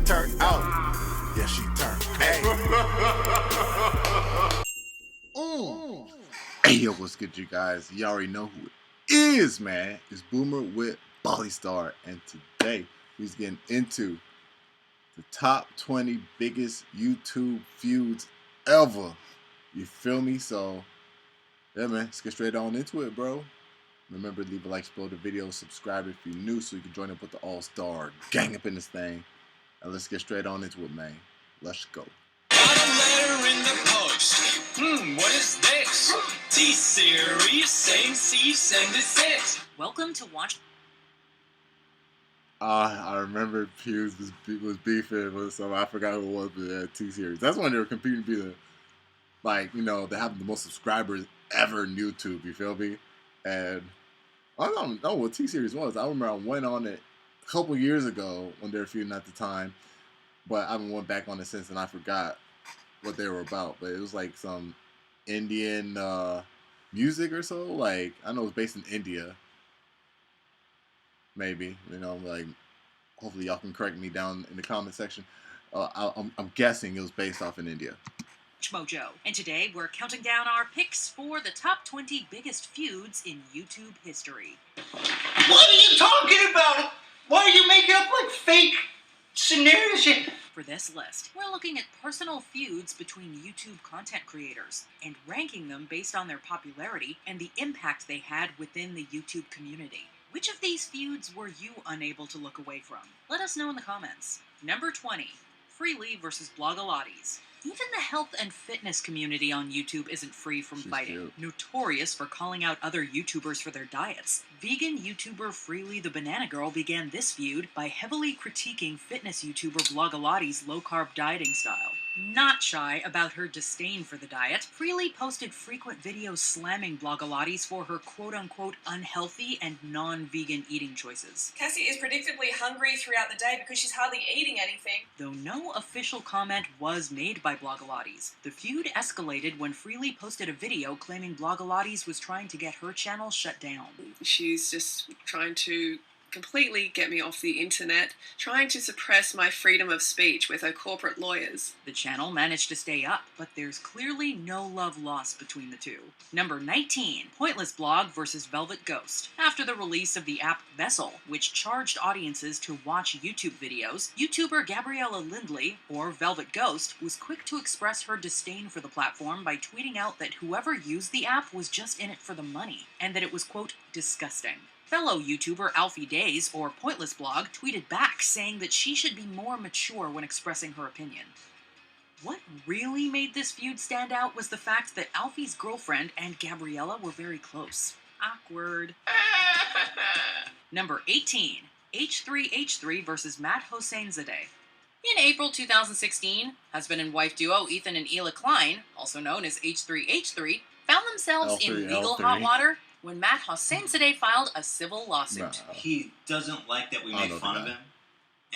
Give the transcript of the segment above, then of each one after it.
turned out. Yeah, she turned. Hey. Hey, yo, what's good, you guys? You already know who it is, man. It's Boomer with Bali Star, and today he's getting into the top 20 biggest YouTube feuds ever. You feel me? So, yeah, man, let's get straight on into it, bro. Remember, leave a like, explode the video, subscribe if you're new so you can join up with the all-star gang up in this thing. And let's get straight on into it, man. Let's go. Got a letter in the post. What is this? T-Series saying cease and desist. Welcome to watch. I remember Feuds was beefing with some, I forgot who it was, but T-Series. That's when they were competing to be the, like, you know, they have the most subscribers ever in YouTube, you feel me? And I don't know what T-Series was. I remember I went on it a couple years ago when they were feuding at the time, but I haven't went back on it since, and I forgot what they were about. But it was like some Indian music or so. Like, I know it was based in India. Maybe, you know, like, hopefully y'all can correct me down in the comment section. I'm guessing it was based off in India. Mojo, and today we're counting down our picks for the top 20 biggest feuds in YouTube history. What are you talking about? Why are you making up like fake scenarios? For this list, we're looking at personal feuds between YouTube content creators and ranking them based on their popularity and the impact they had within the YouTube community. Which of these feuds were you unable to look away from? Let us know in the comments. Number 20, Freely versus Blogilates. Even the health and fitness community on YouTube isn't free from fighting. Cute. Notorious for calling out other YouTubers for their diets, vegan YouTuber Freely the Banana Girl began this feud by heavily critiquing fitness YouTuber Blogilates' low-carb dieting style. Not shy about her disdain for the diet, Freely posted frequent videos slamming Blogilates for her quote-unquote unhealthy and non-vegan eating choices. Cassie is predictably hungry throughout the day because she's hardly eating anything. Though no official comment was made by Blogilates, the feud escalated when Freely posted a video claiming Blogilates was trying to get her channel shut down. She's just trying to completely get me off the internet, trying to suppress my freedom of speech with her corporate lawyers. The channel managed to stay up, but there's clearly no love lost between the two. Number 19, Pointless Blog versus Velvet Ghost. After the release of the app Vessel, which charged audiences to watch YouTube videos, YouTuber Gabriella Lindley, or Velvet Ghost, was quick to express her disdain for the platform by tweeting out that whoever used the app was just in it for the money, and that it was, quote, disgusting. Fellow YouTuber Alfie Days, or Pointless Blog, tweeted back saying that she should be more mature when expressing her opinion. What really made this feud stand out was the fact that Alfie's girlfriend and Gabriella were very close. Awkward. Number 18, H3H3 versus Matt Hosseinzadeh. In April 2016, husband and wife duo Ethan and Ela Klein, also known as H3H3, found themselves in legal hot water when Matt Hosseinzadeh filed a civil lawsuit. He doesn't like that we make fun of him,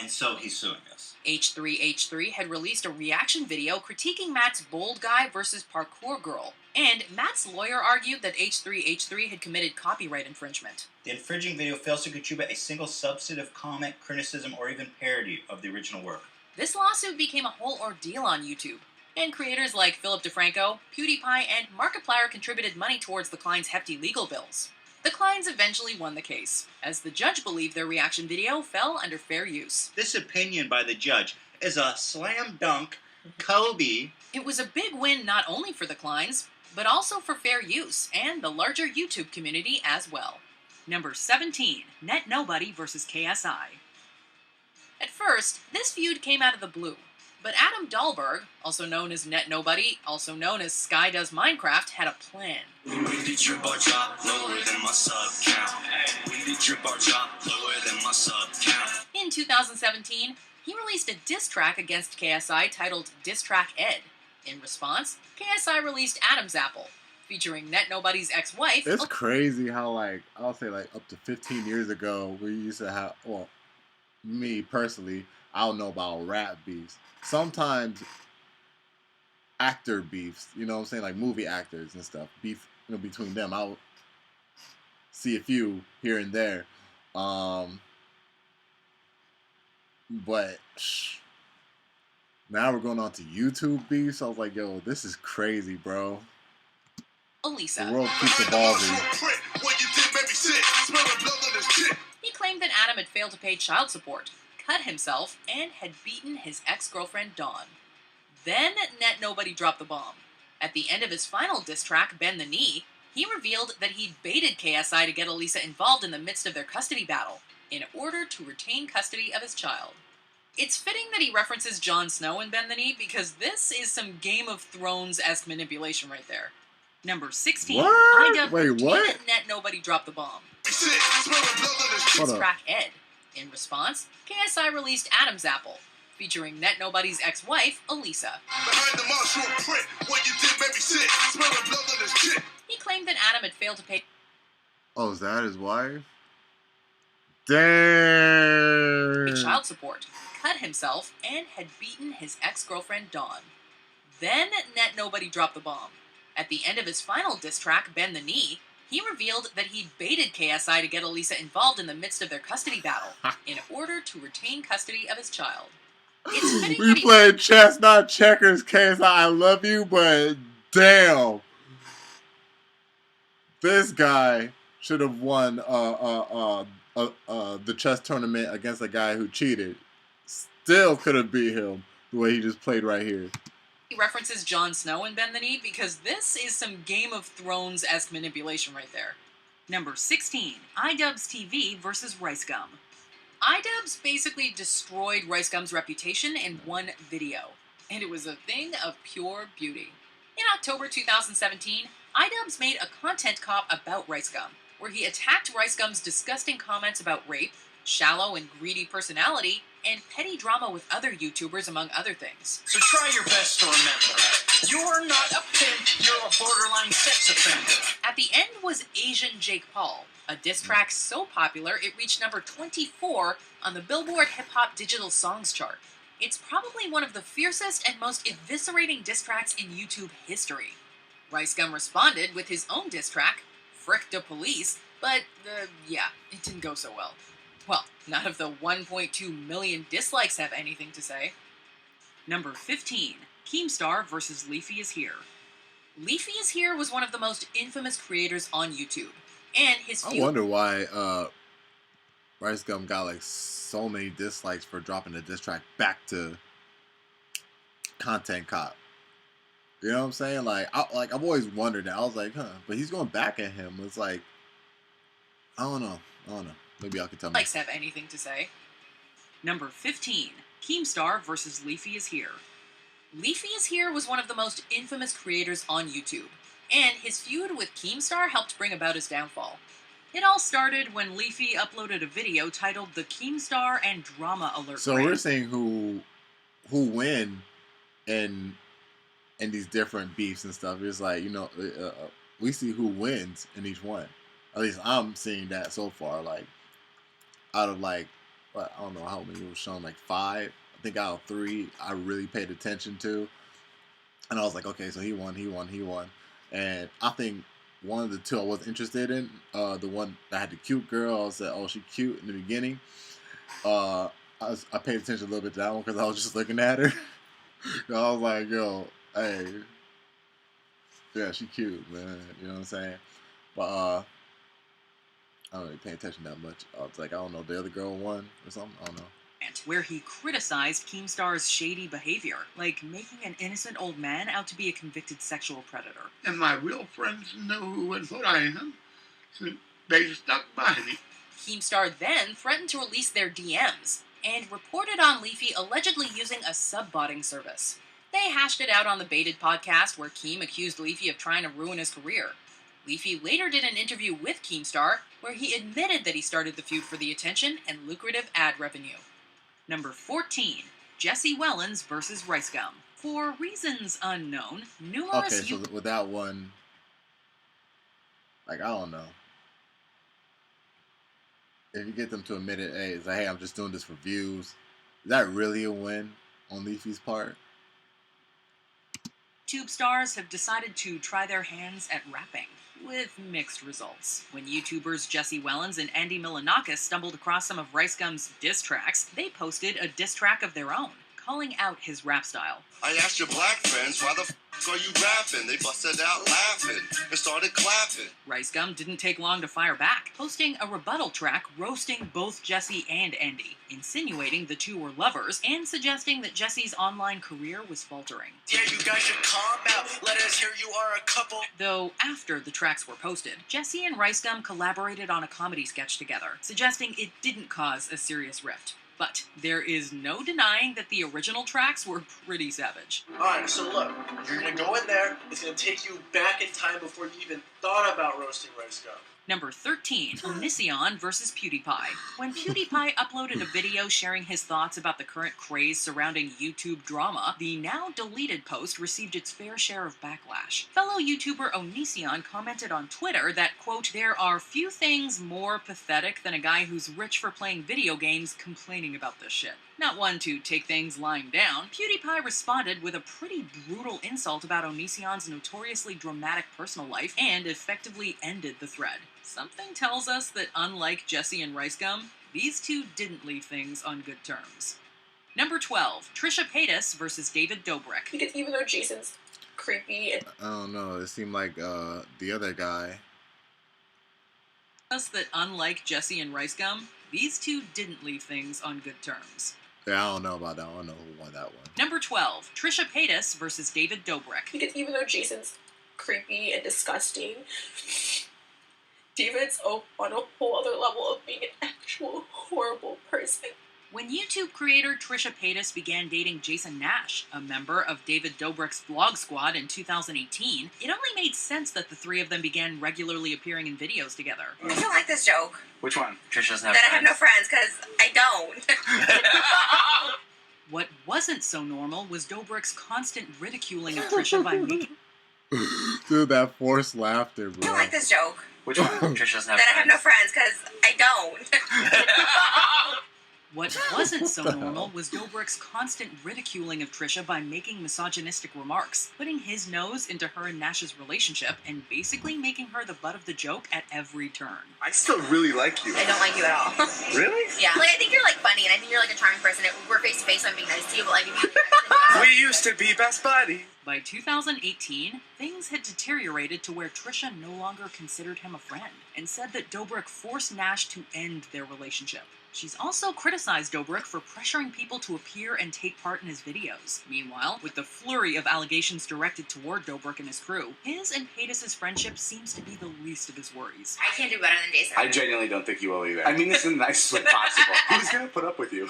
and so he's suing us. H3H3 had released a reaction video critiquing Matt's bold guy versus parkour girl, and Matt's lawyer argued that H3H3 had committed copyright infringement. The infringing video fails to contribute a single substantive comment, criticism, or even parody of the original work. This lawsuit became a whole ordeal on YouTube, and creators like Philip DeFranco, Pewdiepie, and Markiplier contributed money towards the Kleins' hefty legal bills. The Kleins eventually won the case, as the judge believed their reaction video fell under fair use. This opinion by the judge is a slam dunk Kobe. It was a big win not only for the Kleins, but also for fair use and the larger YouTube community as well. Number 17, Net Nobody versus KSI. At first, this feud came out of the blue. But Adam Dahlberg, also known as Net Nobody, also known as Sky Does Minecraft, had a plan. We did your bar drop lower than my sub count. We did your bar drop lower than my sub count. In 2017, he released a diss track against KSI titled Diss Track Ed. In response, KSI released Adam's Apple, featuring Net Nobody's ex-wife. It's crazy how, like, I'll say, like, up to 15 years ago, we used to have, well, me personally, I don't know about rap beefs. Sometimes actor beefs, you know what I'm saying, like movie actors and stuff, beef, you know, between them. I'll see a few here and there. But Now we're going on to YouTube beef. So I was like, yo, this is crazy, bro. Elisa. The world keeps evolving. He claimed that Adam had failed to pay child support, cut himself, and had beaten his ex-girlfriend Dawn. Then Net Nobody dropped the bomb. At the end of his final diss track, Bend the Knee, he revealed that he'd baited KSI to get Elisa involved in the midst of their custody battle, in order to retain custody of his child. It's fitting that he references Jon Snow in Bend the Knee, because this is some Game of Thrones-esque manipulation right there. Number 16. What? Wait, what? Net Nobody dropped the bomb. Hold up. Crack Ed. In response, KSI released Adam's Apple, featuring Net Nobody's ex-wife, Elisa. He claimed that Adam had failed to pay Oh, is that his wife? Dang. child support, cut himself, and had beaten his ex-girlfriend Dawn. Then Net Nobody dropped the bomb. At the end of his final diss track, Bend the Knee, he revealed that he'd baited KSI to get Elisa involved in the midst of their custody battle, in order to retain custody of his child. It's fitting We that played chess, not checkers, KSI. I love you, but damn. This guy should have won the chess tournament against a guy who cheated. Still could have beat him the way he just played right here. he references Jon Snow in Bend the Knee, because this is some Game of Thrones-esque manipulation right there. Number 16. iDubbbz TV versus Rice Gum. iDubbbz basically destroyed Rice Gum's reputation in one video, and it was a thing of pure beauty. In October 2017, iDubbbz made a content cop about Rice Gum, where he attacked Rice Gum's disgusting comments about rape, shallow and greedy personality, and petty drama with other YouTubers, among other things. So try your best to remember. You're not a pimp, you're a borderline sex offender. At the end was Asian Jake Paul, a diss track so popular it reached number 24 on the Billboard Hip Hop Digital Songs chart. It's probably one of the fiercest and most eviscerating diss tracks in YouTube history. Rice Gum responded with his own diss track, Frick the Police, but, yeah, it didn't go so well. Well, none of the 1.2 million dislikes have anything to say. Number 15. Keemstar vs. Leafy is Here. Leafy is Here was one of the most infamous creators on YouTube, and his I wonder why Rice Gum got like so many dislikes for dropping the diss track back to Content Cop. You know what I'm saying? I've always wondered that. I was like, but he's going back at him. It's like, I don't know. Maybe y'all can tell me. Likes have anything to say. Number 15. Keemstar vs. Leafy is Here. Leafy is Here was one of the most infamous creators on YouTube, and his feud with Keemstar helped bring about his downfall. It all started when Leafy uploaded a video titled The Keemstar and Drama Alert. So we're saying who win in these different beefs and stuff. It's like, we see who wins in each one. At least I'm seeing that so far. Like, out of I don't know how many were shown, like 5. I think out of 3 I really paid attention to. And I was like, okay, so he won. And I think one of the 2 I was interested in, the one that had the cute girl, I said, oh, she cute in the beginning. I paid attention a little bit to that one because I was just looking at her. I was like, yo, hey, yeah, she cute, man. You know what I'm saying? But I don't really pay attention that much. It's like, I don't know, the other girl won or something. I don't know. Where he criticized Keemstar's shady behavior, like making an innocent old man out to be a convicted sexual predator. And my real friends know who and what I am, so they stuck by me. Keemstar then threatened to release their DMs, and reported on Leafy allegedly using a sub-botting service. They hashed it out on the Baited podcast, where Keem accused Leafy of trying to ruin his career. Leafy later did an interview with Keemstar, where he admitted that he started the feud for the attention and lucrative ad revenue. Number 14. Jesse Wellens versus Rice Gum. For reasons unknown, numerous... Okay, so with that one, I don't know. If you get them to admit it, hey, it's like, hey, I'm just doing this for views. Is that really a win on Leafy's part? YouTube stars have decided to try their hands at rapping, with mixed results. When YouTubers Jesse Wellens and Andy Milonakis stumbled across some of Rice Gum's diss tracks, they posted a diss track of their own, calling out his rap style. I asked your black friends, why the f are you rapping? They busted out laughing and started clapping. Rice Gum didn't take long to fire back, posting a rebuttal track roasting both Jesse and Andy, insinuating the two were lovers and suggesting that Jesse's online career was faltering. Yeah, you guys should calm out. Let us hear you are a couple. Though after the tracks were posted, Jesse and Rice Gum collaborated on a comedy sketch together, suggesting it didn't cause a serious rift. But there is no denying that the original tracks were pretty savage. Alright, so look, you're gonna go in there, it's gonna take you back in time before you even thought about roasting Rice Gum. Number 13, Onision versus Pewdiepie. When Pewdiepie uploaded a video sharing his thoughts about the current craze surrounding YouTube drama, the now deleted post received its fair share of backlash. Fellow YouTuber Onision commented on Twitter that, quote, there are few things more pathetic than a guy who's rich for playing video games complaining about this shit. Not one to take things lying down, PewDiePie responded with a pretty brutal insult about Onision's notoriously dramatic personal life and effectively ended the thread. Something tells us that unlike Jesse and Rice Gum, these two didn't leave things on good terms. Number 12, Trisha Paytas versus David Dobrik. Because even though Jason's creepy and I don't know. It seemed like the other guy. Us that unlike Jesse and Rice Gum, these two didn't leave things on good terms. Yeah, I don't know about that one. I don't know who won that one. Number 12, Trisha Paytas versus David Dobrik. because even though Jason's creepy and disgusting, David's on a whole other level of being an actual horrible person. When YouTube creator Trisha Paytas began dating Jason Nash, a member of David Dobrik's vlog squad in 2018, it only made sense that the three of them began regularly appearing in videos together. I don't like this joke. Which one? Trish doesn't have That I have no friends, because I don't. What wasn't so normal was Dobrik's constant ridiculing of Trisha by making Dude, that forced laughter, I bro. don't like this joke. Which one? Trish doesn't have That I have no friends, because I don't. What wasn't so normal was Dobrik's constant ridiculing of Trisha by making misogynistic remarks, putting his nose into her and Nash's relationship, and basically making her the butt of the joke at every turn. I still really like you. I don't like you at all. Really? Yeah. Like, I think you're, like, funny, and I think you're, like, a charming person. We're face-to-face, so I'm being nice to you, but, like, if you... We used to be best buddies. By 2018, things had deteriorated to where Trisha no longer considered him a friend, and said that Dobrik forced Nash to end their relationship. She's also criticized Dobrik for pressuring people to appear and take part in his videos. Meanwhile, with the flurry of allegations directed toward Dobrik and his crew, his and Paytas' friendship seems to be the least of his worries. I can't do better than Jason. I genuinely don't think you will either. I mean this in the nicest way possible. Who's gonna put up with you?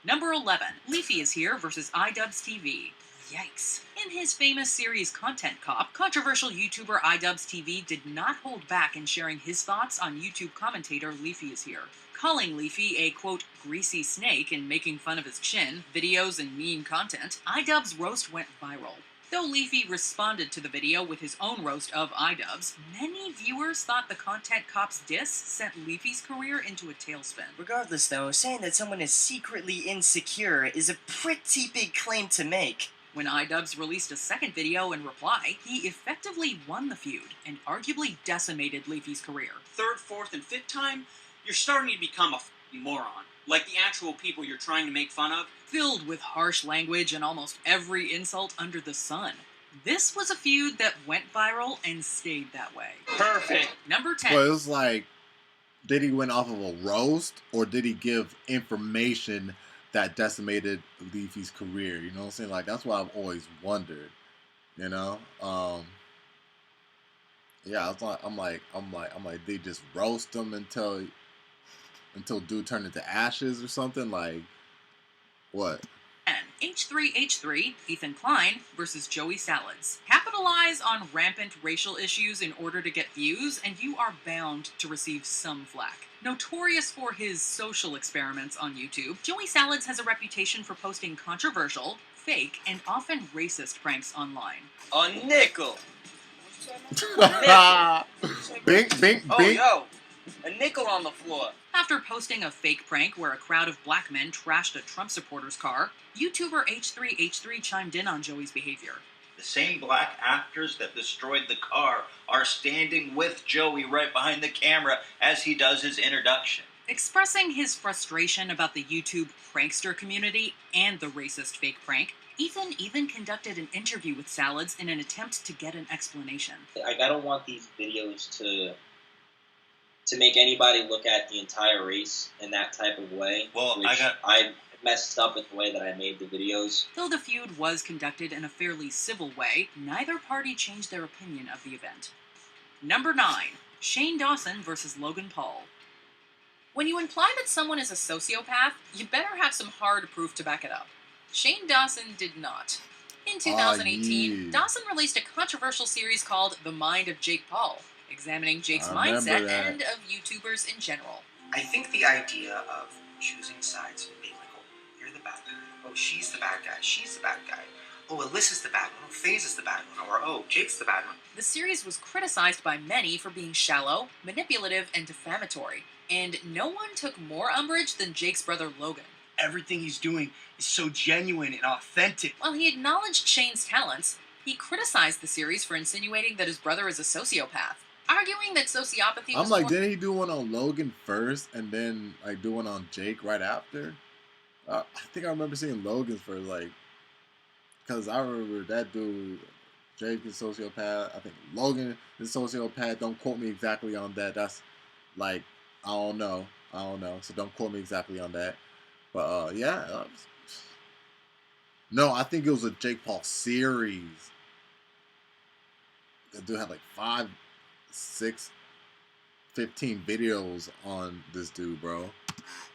Number 11, Leafy is Here versus iDubbbz TV. Yikes. In his famous series Content Cop, controversial YouTuber iDubbbz TV did not hold back in sharing his thoughts on YouTube commentator Leafy is Here. Calling Leafy a, quote, greasy snake and making fun of his chin, videos, and meme content, iDubbbz's roast went viral. Though Leafy responded to the video with his own roast of iDubbbz, many viewers thought the Content Cop's diss sent Leafy's career into a tailspin. Regardless, though, saying that someone is secretly insecure is a pretty big claim to make. When iDubbbz released a second video in reply, he effectively won the feud and arguably decimated Leafy's career. Third, fourth, and fifth time, you're starting to become a f***ing moron. Like the actual people you're trying to make fun of. Filled with harsh language and almost every insult under the sun. This was a feud that went viral and stayed that way. Perfect. Number 10. Well, it was like, did he win off of a roast, or did he give information that decimated Leafy's career? You know what I'm saying? Like, that's what I've always wondered. You know? Yeah, I'm like, they just roast him until dude turned into ashes or something? Like, what? And H3H3, Ethan Klein, versus Joey Salads. Capitalize on rampant racial issues in order to get views, and you are bound to receive some flack. Notorious for his social experiments on YouTube, Joey Salads has a reputation for posting controversial, fake, and often racist pranks online. A nickel. Bink, bink, Oh, bink. yo. A nickel on the floor. After posting a fake prank where a crowd of black men trashed a Trump supporter's car, YouTuber H3H3 chimed in on Joey's behavior. The same black actors that destroyed the car are standing with Joey right behind the camera as he does his introduction. Expressing his frustration about the YouTube prankster community and the racist fake prank, Ethan even conducted an interview with Salads in an attempt to get an explanation. Like, I don't want these videos to make anybody look at the entire race in that type of way. Well, I messed up with the way that I made the videos. Though the feud was conducted in a fairly civil way, neither party changed their opinion of the event. Number 9. Shane Dawson versus Logan Paul. When you imply that someone is a sociopath, you better have some hard proof to back it up. Shane Dawson did not. In 2018, Dawson released a controversial series called The Mind of Jake Paul, examining Jake's mindset and of YouTubers in general. I think the idea of choosing sides, being like, oh, you're the bad guy, oh, she's the bad guy, she's the bad guy, oh, Alyssa's the bad one, oh, Feuds is the bad one, or oh, Jake's the bad one. The series was criticized by many for being shallow, manipulative, and defamatory, and no one took more umbrage than Jake's brother Logan. Everything he's doing is so genuine and authentic. While he acknowledged Shane's talents, he criticized the series for insinuating that his brother is a sociopath, arguing that sociopathy was I'm like, didn't he do one on Logan first and then like do one on Jake right after? I think I remember seeing Logan's first, like, because I remember that dude, Jake is sociopath. I think Logan is sociopath. Don't quote me exactly on that. That's like, I don't know. So don't quote me exactly on that. But yeah. No, I think it was a Jake Paul series. The dude had like 5, 6, 15 videos on this dude, bro.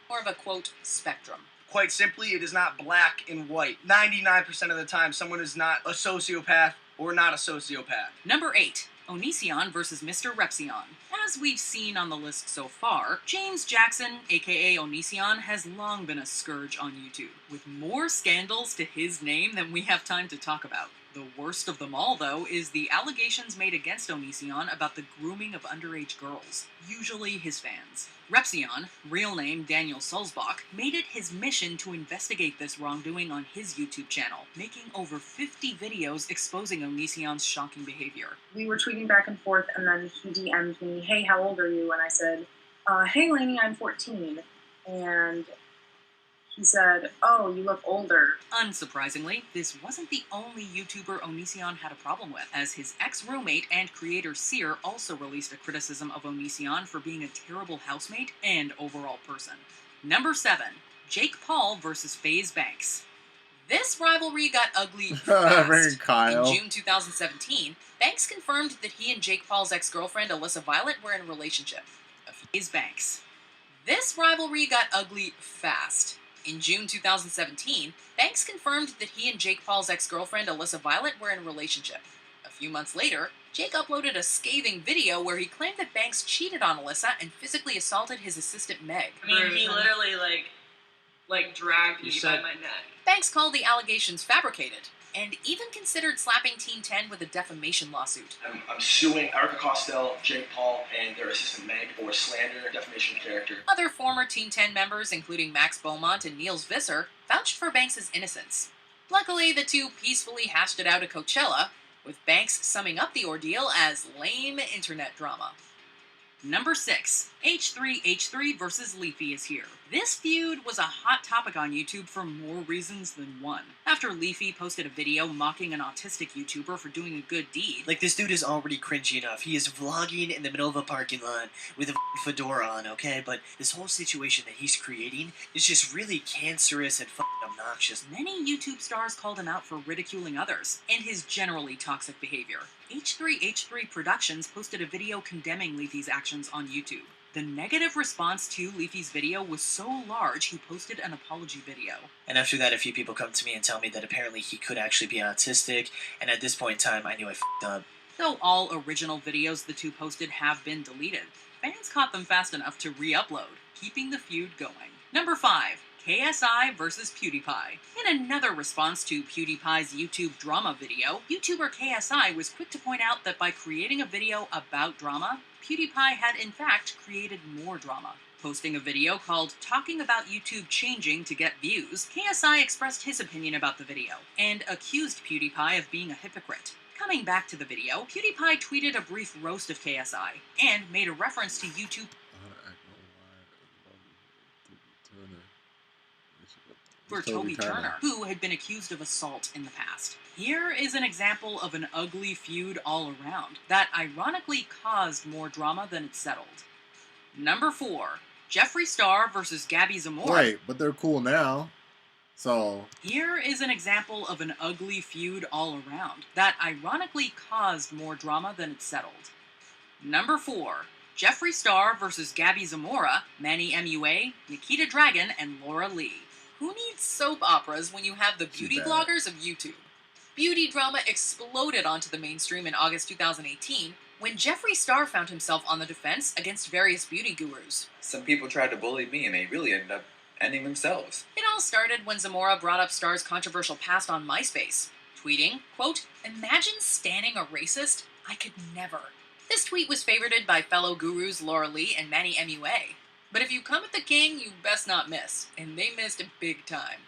More of a, quote, spectrum. Quite simply, it is not black and white. 99% of the time, someone is not a sociopath or not a sociopath. Number 8. Onision versus Mr. Repsion. As we've seen on the list so far, James Jackson, aka Onision, has long been a scourge on YouTube, with more scandals to his name than we have time to talk about. The worst of them all, though, is the allegations made against Onision about the grooming of underage girls, usually his fans. Repsion, real name Daniel Sulzbach, made it his mission to investigate this wrongdoing on his YouTube channel, making over 50 videos exposing Onision's shocking behavior. We were tweeting back and forth, and then he DM'd me, hey, how old are you? And I said, hey, Lainey, I'm 14. And he said, oh, you look older. Unsurprisingly, this wasn't the only YouTuber Onision had a problem with, as his ex-roommate and creator Seer also released a criticism of Onision for being a terrible housemate and overall person. Number 7. Jake Paul versus FaZe Banks. This rivalry got ugly fast. Kyle. In June 2017, Banks confirmed that he and Jake Paul's ex-girlfriend Alyssa Violet were in a relationship. FaZe Banks. This rivalry got ugly fast. In June 2017, Banks confirmed that he and Jake Paul's ex-girlfriend Alyssa Violet were in a relationship. A few months later, Jake uploaded a scathing video where he claimed that Banks cheated on Alyssa and physically assaulted his assistant Meg. I mean, he literally, like dragged me by my neck. Banks called the allegations fabricated, and even considered slapping Team 10 with a defamation lawsuit. I'm suing Erica Costello, Jake Paul, and their assistant Meg for slander, defamation of character. Other former Team 10 members, including Max Beaumont and Niels Visser, vouched for Banks' innocence. Luckily, the two peacefully hashed it out at Coachella, with Banks summing up the ordeal as lame internet drama. Number 6. H3H3 versus Leafy is here. This feud was a hot topic on YouTube for more reasons than one. After Leafy posted a video mocking an autistic YouTuber for doing a good deed. Like, this dude is already cringy enough. He is vlogging in the middle of a parking lot with a fedora on, okay? But this whole situation that he's creating is just really cancerous and obnoxious. Many YouTube stars called him out for ridiculing others, and his generally toxic behavior. H3H3 Productions posted a video condemning Leafy's actions on YouTube. The negative response to Leafy's video was so large, he posted an apology video. And after that, a few people come to me and tell me that apparently he could actually be autistic, and at this point in time, I knew I f***ed up. Though all original videos the two posted have been deleted, fans caught them fast enough to re-upload, keeping the feud going. Number 5. KSI versus Pewdiepie. In another response to PewDiePie's YouTube drama video, YouTuber KSI was quick to point out that by creating a video about drama, PewDiePie had in fact created more drama. Posting a video called Talking About YouTube Changing to Get Views, KSI expressed his opinion about the video, and accused PewDiePie of being a hypocrite. Coming back to the video, PewDiePie tweeted a brief roast of KSI, and made a reference to YouTube For Toby Turner, who had been accused of assault in the past. Here is an example of an ugly feud all around that ironically caused more drama than it settled. Number 4, Jeffree Star versus Gabby Zamora. Wait, but they're cool now. So here is an example of an ugly feud all around that ironically caused more drama than it settled. Number 4, Jeffree Star versus Gabby Zamora, Manny MUA, Nikita Dragon, and Laura Lee. Who needs soap operas when you have the beauty bloggers of YouTube? Beauty drama exploded onto the mainstream in August 2018 when Jeffree Star found himself on the defense against various beauty gurus. Some people tried to bully me and they really ended up ending themselves. It all started when Zamora brought up Star's controversial past on MySpace, tweeting, quote, "Imagine standing a racist? I could never." This tweet was favorited by fellow gurus Laura Lee and Manny MUA. But if you come at the king, you best not miss, and they missed big time.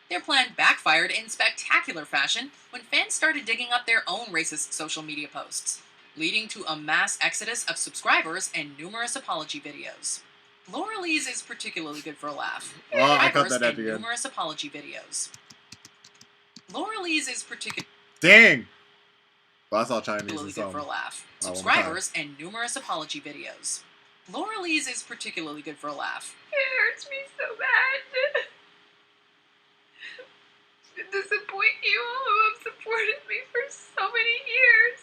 Their plan backfired in spectacular fashion when fans started digging up their own racist social media posts, leading to a mass exodus of subscribers and numerous apology videos. Laura Lee's is particularly good for a laugh. Well, I got that at the end. Numerous apology videos. Laura Lee's is particularly... Dang! Well, that's all Chinese. Good for a laugh. Subscribers and numerous apology videos. Laura Lee's is particularly good for a laugh. It hurts me so bad to disappoint you all who have supported me for so many years.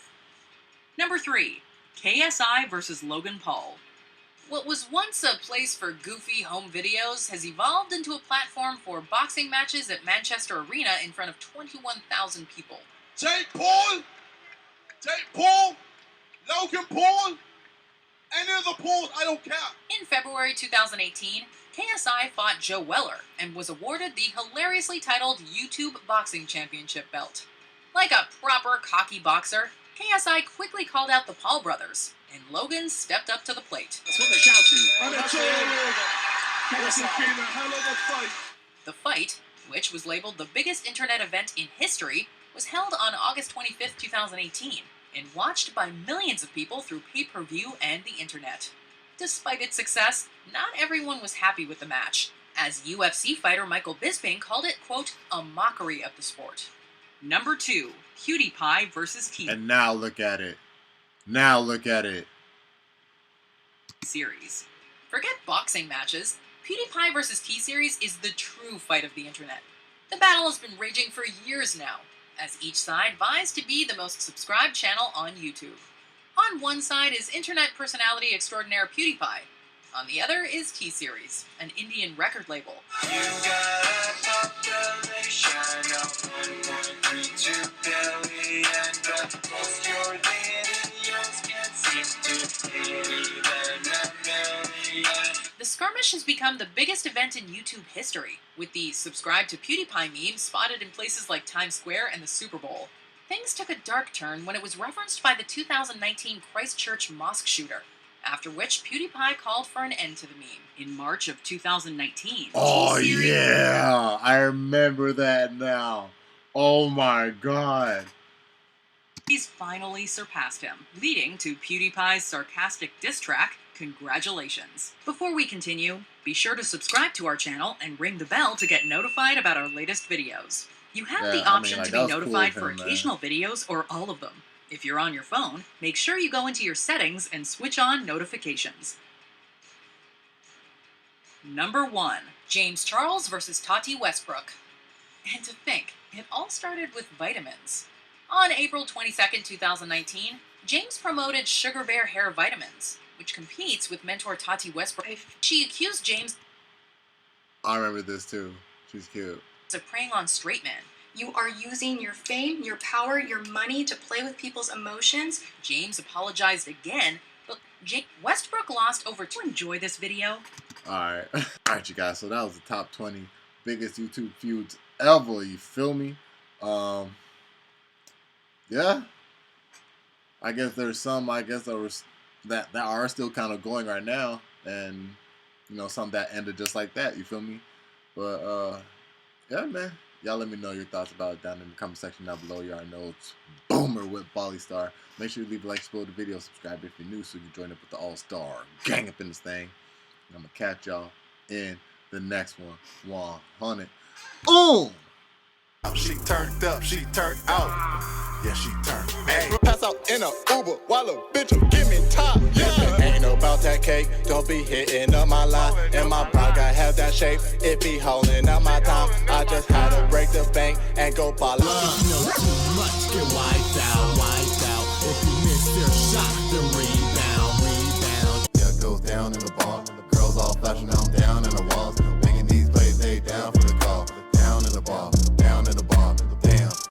Number 3, KSI versus Logan Paul. What was once a place for goofy home videos has evolved into a platform for boxing matches at Manchester Arena in front of 21,000 people. Jake Paul, Logan Paul, any of the Pauls, I don't care. In February 2018, KSI fought Joe Weller and was awarded the hilariously titled YouTube Boxing Championship belt. Like a proper cocky boxer, KSI quickly called out the Paul brothers, and Logan stepped up to the plate. That's what they're shouting. And it's all over. KSI been a hell of a fight. The fight, which was labeled the biggest internet event in history, was held on August 25, 2018, and watched by millions of people through pay-per-view and the internet. Despite its success, not everyone was happy with the match, as UFC fighter Michael Bisping called it, quote, a mockery of the sport. Number 2, Pewdiepie versus T. And now look at it. Now look at it. Series. Forget boxing matches. Pewdiepie versus T-Series is the true fight of the internet. The battle has been raging for years now, as each side vies to be the most subscribed channel on YouTube. On one side is internet personality extraordinaire Pewdiepie. On the other is T-Series, an Indian record label. You got a population of 1.32 billion, but most your videos can't seem to hit even a million. The skirmish has become the biggest event in YouTube history, with the subscribe to PewDiePie meme spotted in places like Times Square and the Super Bowl. Things took a dark turn when it was referenced by the 2019 Christchurch mosque shooter, after which PewDiePie called for an end to the meme. In March of 2019... Oh yeah! I remember that now. Oh my god. He's finally surpassed him, leading to PewDiePie's sarcastic diss track, Congratulations. Before we continue, be sure to subscribe to our channel and ring the bell to get notified about our latest videos. You have the option to be notified for occasional videos or all of them. If you're on your phone, make sure you go into your settings and switch on notifications. Number 1, James Charles versus Tati Westbrook. And to think, it all started with vitamins. On April 22nd, 2019, James promoted Sugar Bear Hair Vitamins, which competes with mentor Tati Westbrook. She accused James... I remember this too. She's cute. ...of preying on straight men. You are using your fame, your power, your money to play with people's emotions. James apologized again, but Westbrook lost over to enjoy this video. Alright. Alright, you guys. So that was the top 20 biggest YouTube feuds ever. You feel me? Yeah. I guess there's some, that are still kind of going right now. And, you know, some that ended just like that. You feel me? But, yeah, man. Y'all let me know your thoughts about it down in the comment section down below. Y'all know it's Boomer with Bali Star. Make sure you leave a like, explode the video, subscribe if you're new so you join up with the all-star gang up in this thing. And I'm going to catch y'all in the next one. 100. She turned up, she turned out. Yeah, she turned. Hey, pass out in a Uber while a bitch will give me top. Yeah, ain't about that cake. Don't be hitting up my line. And my block, I have that shape. It be holding up my time. I just had to break the bank and go ball. You know too much, get wise.